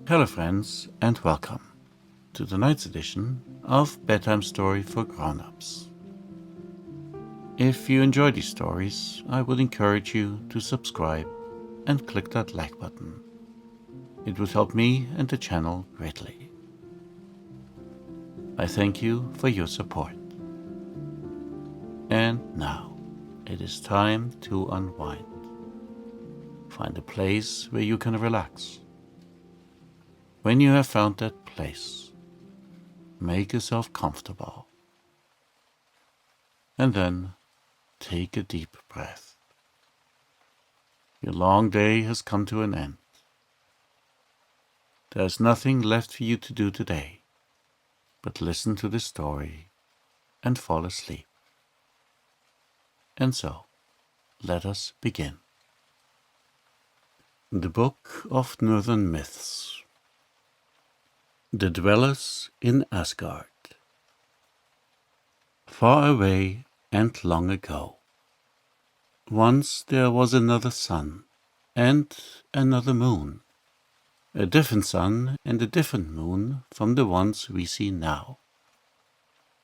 Hello friends and welcome to tonight's edition of Bedtime Story for Grown-Ups. If you enjoy these stories, I would encourage you to subscribe and click that like button. It would help me and the channel greatly. I thank you for your support. And now, it is time to unwind. Find a place where you can relax. When you have found that place, make yourself comfortable. And then take a deep breath. Your long day has come to an end. There is nothing left for you to do today but listen to the story and fall asleep. And so, let us begin. The Book of Northern Myths. The Dwellers in Asgard. Far away and long ago, once there was another sun and another moon, a different sun and a different moon from the ones we see now.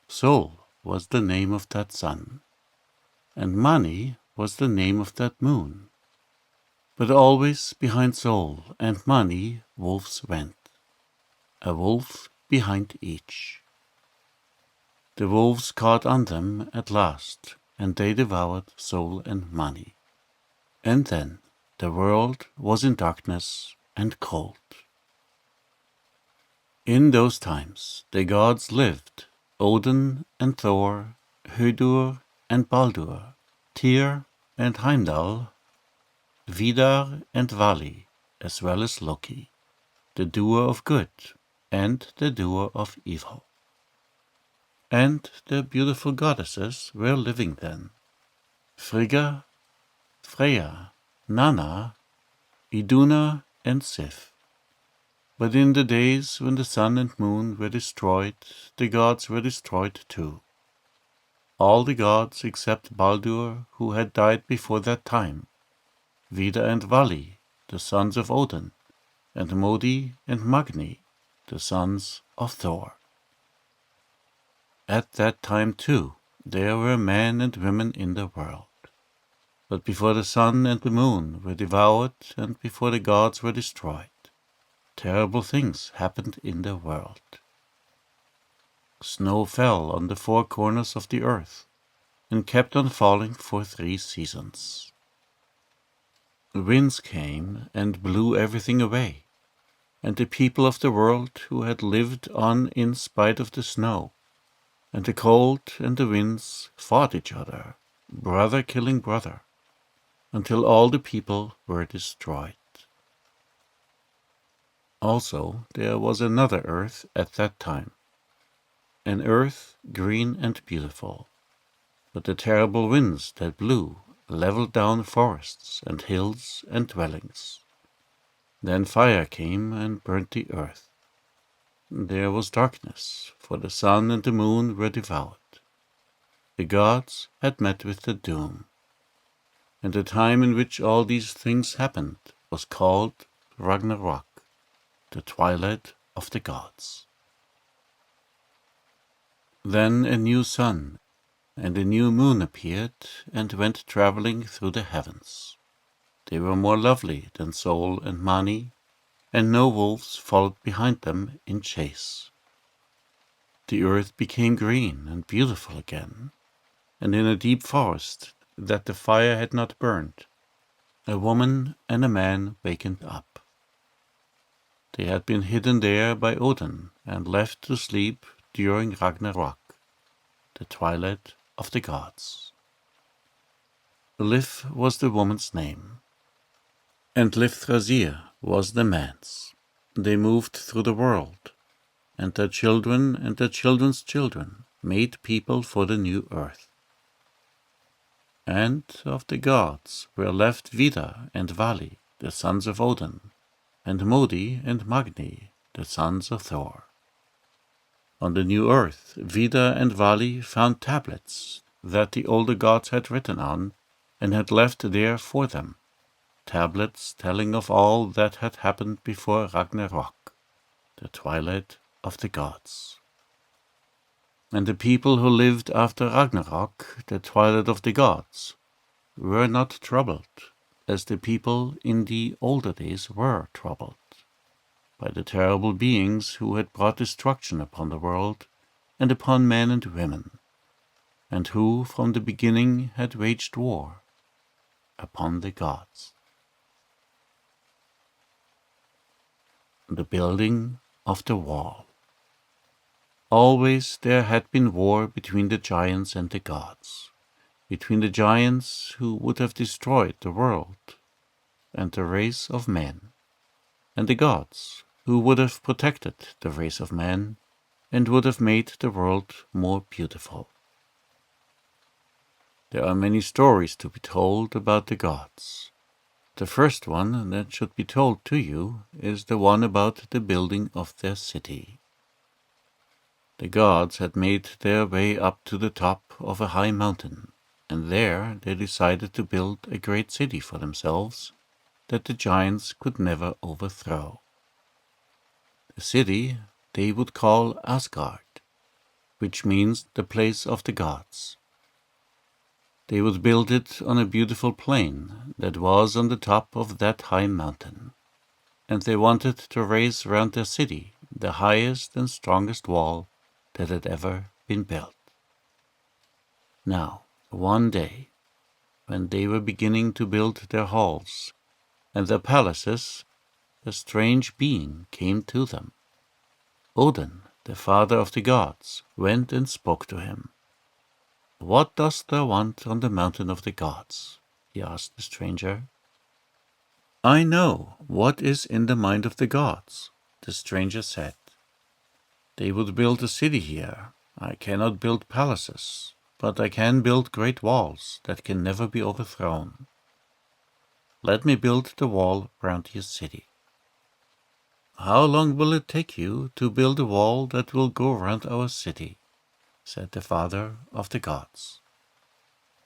Sol was the name of that sun, and Mani was the name of that moon. But always behind Sol and Mani wolves went, a wolf behind each. The wolves caught on them at last, and they devoured Sol and Mani. And then the world was in darkness and cold. In those times the gods lived, Odin and Thor, Hödur and Baldur, Tyr and Heimdall, Vidar and Vali, as well as Loki, the doer of good and the doer of evil. And the beautiful goddesses were living then, Frigga, Freya, Nanna, Iduna and Sif. But in the days when the sun and moon were destroyed, the gods were destroyed too. All the gods except Baldur, who had died before that time, Vidar and Vali, the sons of Odin, and Modi and Magni, the sons of Thor. At that time too, there were men and women in the world. But before the sun and the moon were devoured and before the gods were destroyed, terrible things happened in the world. Snow fell on the four corners of the earth and kept on falling for 3 seasons. Winds came and blew everything away, and the people of the world who had lived on in spite of the snow and the cold and the winds fought each other, brother killing brother, until all the people were destroyed. Also there was another earth at that time, an earth green and beautiful, but the terrible winds that blew leveled down forests and hills and dwellings. Then fire came and burnt the earth. There was darkness, for the sun and the moon were devoured. The gods had met with the doom, and the time in which all these things happened was called Ragnarok, the twilight of the gods. Then a new sun and a new moon appeared and went traveling through the heavens. They were more lovely than Sol and Mani, and no wolves followed behind them in chase. The earth became green and beautiful again, and in a deep forest that the fire had not burned, a woman and a man wakened up. They had been hidden there by Odin and left to sleep during Ragnarok, the twilight of the gods. Liv was the woman's name, and Lifthrasir was the man's. They moved through the world, and their children and their children's children made people for the new earth. And of the gods were left Vidar and Vali, the sons of Odin, and Modi and Magni, the sons of Thor. On the new earth, Vidar and Vali found tablets that the older gods had written on and had left there for them, tablets telling of all that had happened before Ragnarok, the twilight of the gods. And the people who lived after Ragnarok, the twilight of the gods, were not troubled, as the people in the older days were troubled, by the terrible beings who had brought destruction upon the world and upon men and women, and who from the beginning had waged war upon the gods. The building of the wall. Always there had been war between the giants and the gods, between the giants who would have destroyed the world and the race of men, and the gods who would have protected the race of men and would have made the world more beautiful. There are many stories to be told about the gods. The first one that should be told to you is the one about the building of their city. The gods had made their way up to the top of a high mountain, and there they decided to build a great city for themselves that the giants could never overthrow. The city they would call Asgard, which means the place of the gods. They would build it on a beautiful plain that was on the top of that high mountain, and they wanted to raise round their city the highest and strongest wall that had ever been built. Now, one day, when they were beginning to build their halls and their palaces, a strange being came to them. Odin, the father of the gods, went and spoke to him. "What dost thou want on the mountain of the gods?" he asked the stranger. "I know what is in the mind of the gods," the stranger said. "They would build a city here. I cannot build palaces, but I can build great walls that can never be overthrown. Let me build the wall round your city." "How long will it take you to build a wall that will go round our city?" said the father of the gods.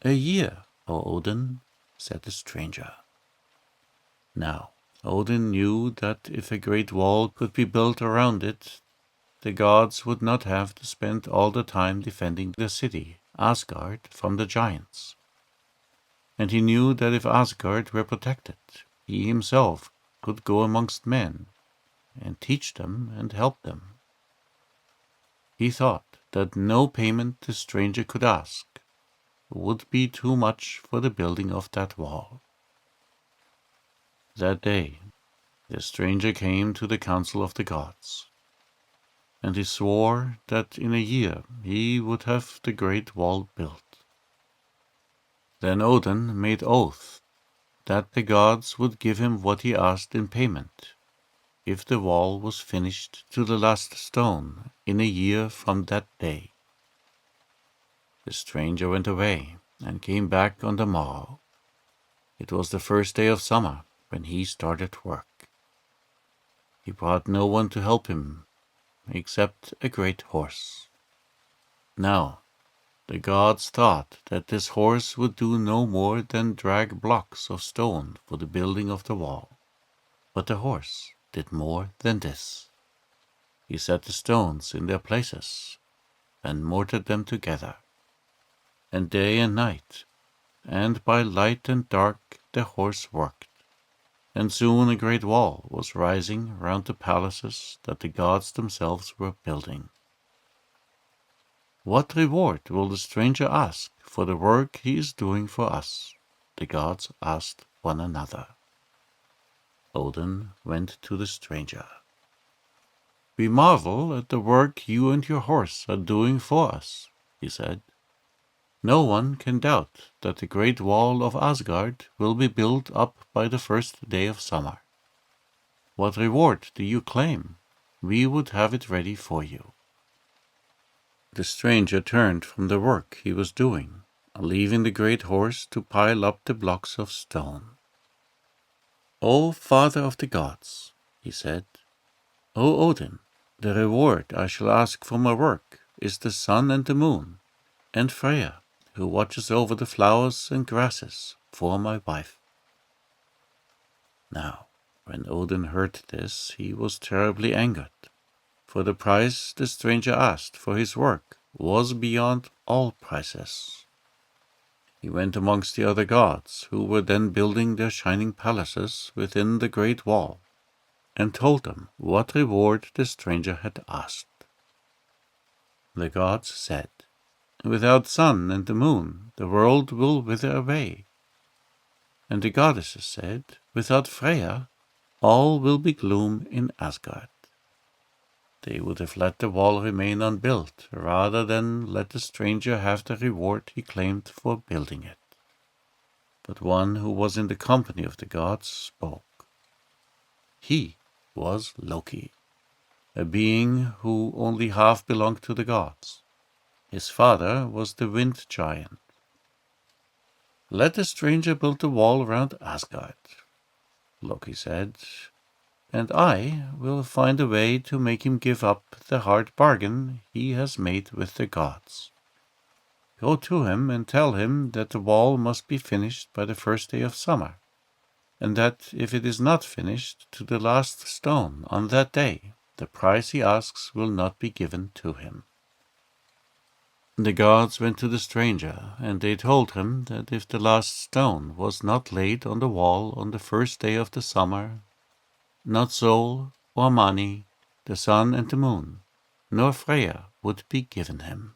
"A year, O Odin," said the stranger. Now, Odin knew that if a great wall could be built around it, the gods would not have to spend all the time defending the city, Asgard, from the giants. And he knew that if Asgard were protected, he himself could go amongst men and teach them and help them. He thought that no payment the stranger could ask would be too much for the building of that wall. That day, the stranger came to the council of the gods, and he swore that in a year he would have the great wall built. Then Odin made oath that the gods would give him what he asked in payment, if the wall was finished to the last stone in a year from that day. The stranger went away and came back on the morrow. It was the first day of summer when he started work. He brought no one to help him except a great horse. Now, the gods thought that this horse would do no more than drag blocks of stone for the building of the wall. But the horse did more than this. He set the stones in their places and mortared them together. And day and night, and by light and dark, the horse worked. And soon a great wall was rising round the palaces that the gods themselves were building. "What reward will the stranger ask for the work he is doing for us?" the gods asked one another. Odin went to the stranger. "We marvel at the work you and your horse are doing for us," he said. "No one can doubt that the great wall of Asgard will be built up by the first day of summer. What reward do you claim? We would have it ready for you." The stranger turned from the work he was doing, leaving the great horse to pile up the blocks of stone. "O father of the gods," he said, "O Odin, the reward I shall ask for my work is the sun and the moon, and Freya, who watches over the flowers and grasses, for my wife." Now, when Odin heard this, he was terribly angered, for the price the stranger asked for his work was beyond all prices. He went amongst the other gods, who were then building their shining palaces within the great wall, and told them what reward the stranger had asked. The gods said, "Without sun and the moon, the world will wither away." And the goddesses said, "Without Freya, all will be gloom in Asgard." They would have let the wall remain unbuilt, rather than let the stranger have the reward he claimed for building it. But one who was in the company of the gods spoke. He was Loki, a being who only half belonged to the gods. His father was the wind giant. "Let the stranger build the wall around Asgard," Loki said, "and I will find a way to make him give up the hard bargain he has made with the gods. Go to him and tell him that the wall must be finished by the first day of summer, and that if it is not finished to the last stone on that day, the price he asks will not be given to him." The gods went to the stranger, and they told him that if the last stone was not laid on the wall on the first day of the summer, not Sol or Mani, the sun and the moon, nor Freya would be given him.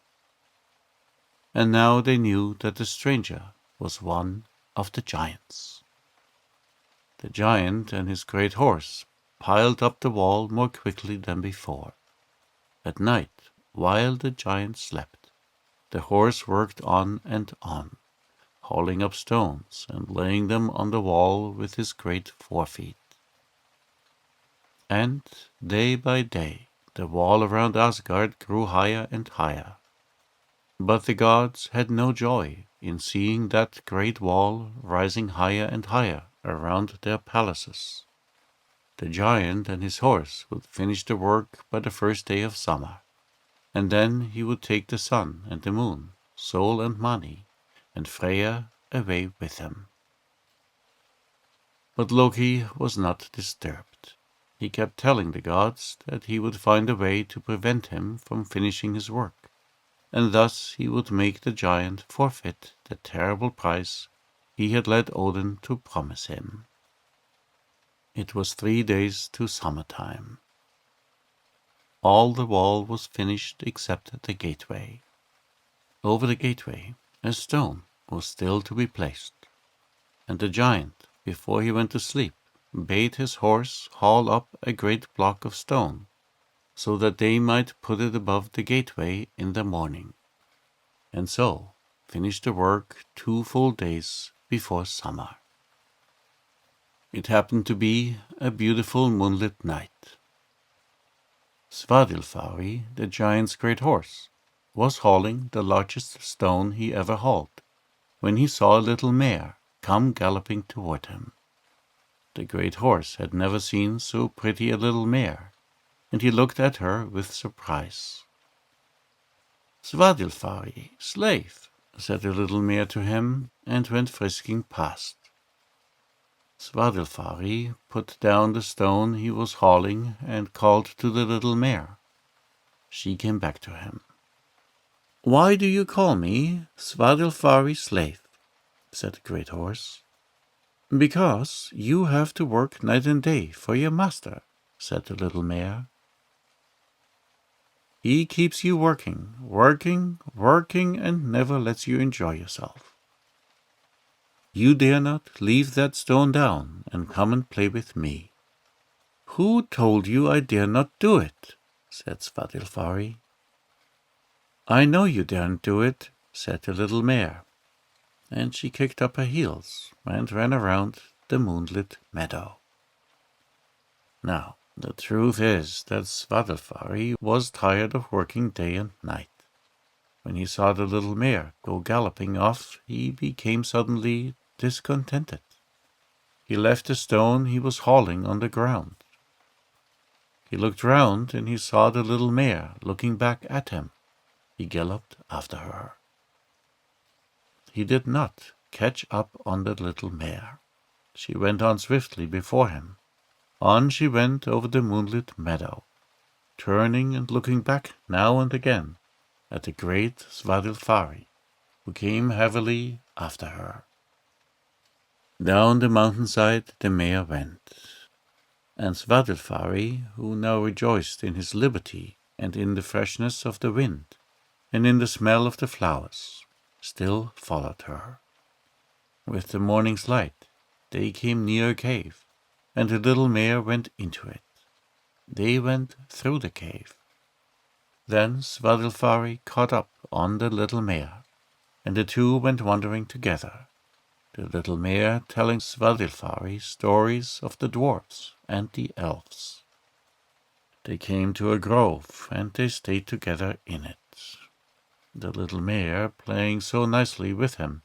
And now they knew that the stranger was one of the giants. The giant and his great horse piled up the wall more quickly than before. At night, while the giant slept, the horse worked on and on, hauling up stones and laying them on the wall with his great forefeet. And day by day the wall around Asgard grew higher and higher. But the gods had no joy in seeing that great wall rising higher and higher around their palaces. The giant and his horse would finish the work by the first day of summer, and then he would take the sun and the moon, Sol and Mani, and Freya away with him. But Loki was not disturbed. He kept telling the gods that he would find a way to prevent him from finishing his work, and thus he would make the giant forfeit the terrible price he had led Odin to promise him. It was 3 days to summertime. All the wall was finished except the gateway. Over the gateway a stone was still to be placed, and the giant, before he went to sleep, bade his horse haul up a great block of stone, so that they might put it above the gateway in the morning, and so finish the work 2 full days before summer. It happened to be a beautiful moonlit night. Svadilfari, the giant's great horse, was hauling the largest stone he ever hauled, when he saw a little mare come galloping toward him. The great horse had never seen so pretty a little mare, and he looked at her with surprise. "Svadilfari, slave," said the little mare to him, and went frisking past. Svadilfari put down the stone he was hauling and called to the little mare. She came back to him. "Why do you call me Svadilfari slave?" said the great horse. "Because you have to work night and day for your master," said the little mare. "He keeps you working, and never lets you enjoy yourself. You dare not leave that stone down and come and play with me." "Who told you I dare not do it?" said Svadilfari. "I know you daren't do it," said the little mare, and she kicked up her heels and ran around the moonlit meadow. Now, the truth is that Svadilfari was tired of working day and night. When he saw the little mare go galloping off, he became suddenly discontented. He left the stone he was hauling on the ground. He looked round, and he saw the little mare looking back at him. He galloped after her. He did not catch up on the little mare. she went on swiftly before him. On she went over the moonlit meadow, turning and looking back now and again at the great Svadilfari, who came heavily after her. Down the mountainside the mare went, and Svadilfari, who now rejoiced in his liberty and in the freshness of the wind and in the smell of the flowers, still followed her. With the morning's light they came near a cave, and the little mare went into it. They went through the cave. Then Svadilfari caught up on the little mare, and the two went wandering together, the little mare telling Svadilfari stories of the dwarfs and the elves. They came to a grove, and they stayed together in it, the little mare playing so nicely with him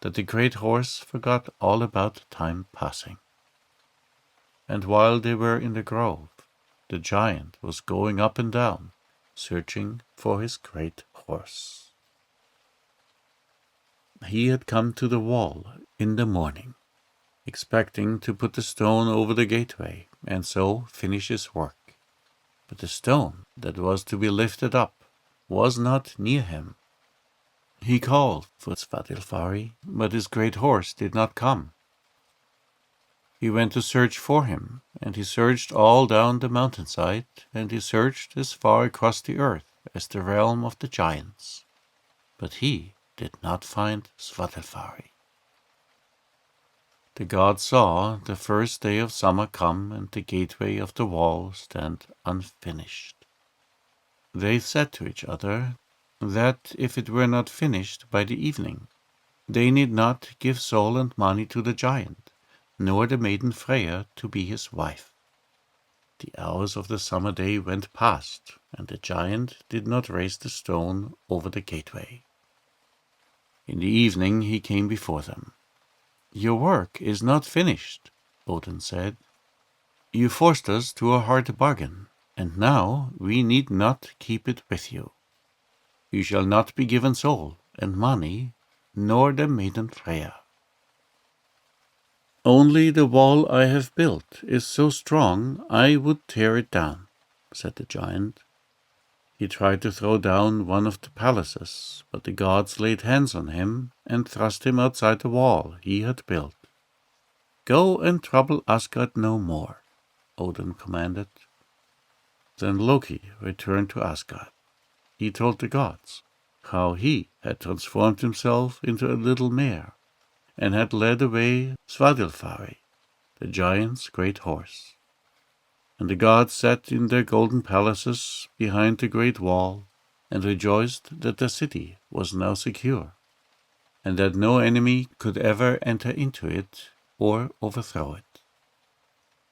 that the great horse forgot all about time passing. And while they were in the grove, the giant was going up and down, searching for his great horse. He had come to the wall in the morning, expecting to put the stone over the gateway and so finish his work. But the stone that was to be lifted up was not near him. He called for Svadilfari, but his great horse did not come. He went to search for him, and he searched all down the mountainside, and he searched as far across the earth as the realm of the giants. But he did not find Svadilfari. The gods saw the first day of summer come and the gateway of the wall stand unfinished. They said to each other that if it were not finished by the evening, they need not give soul and money to the giant, nor the maiden Freya to be his wife. The hours of the summer day went past, and the giant did not raise the stone over the gateway. In the evening he came before them. "Your work is not finished," Odin said. "You forced us to a hard bargain, and now we need not keep it with you. You shall not be given soul and money, nor the maiden Freya." "Only the wall I have built is so strong I would tear it down," said the giant. He tried to throw down one of the palaces, but the gods laid hands on him and thrust him outside the wall he had built. "Go and trouble Asgard no more," Odin commanded. Then Loki returned to Asgard. He told the gods how he had transformed himself into a little mare and had led away Svadilfari, the giant's great horse. And the gods sat in their golden palaces behind the great wall and rejoiced that the city was now secure, and that no enemy could ever enter into it or overthrow it.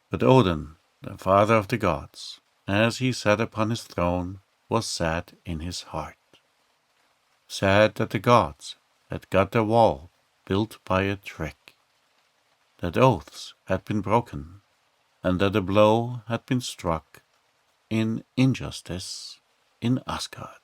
But Odin, the father of the gods, as he sat upon his throne, was sad in his heart. Sad that the gods had got their wall built by a trick, that oaths had been broken, and that a blow had been struck in injustice in Asgard.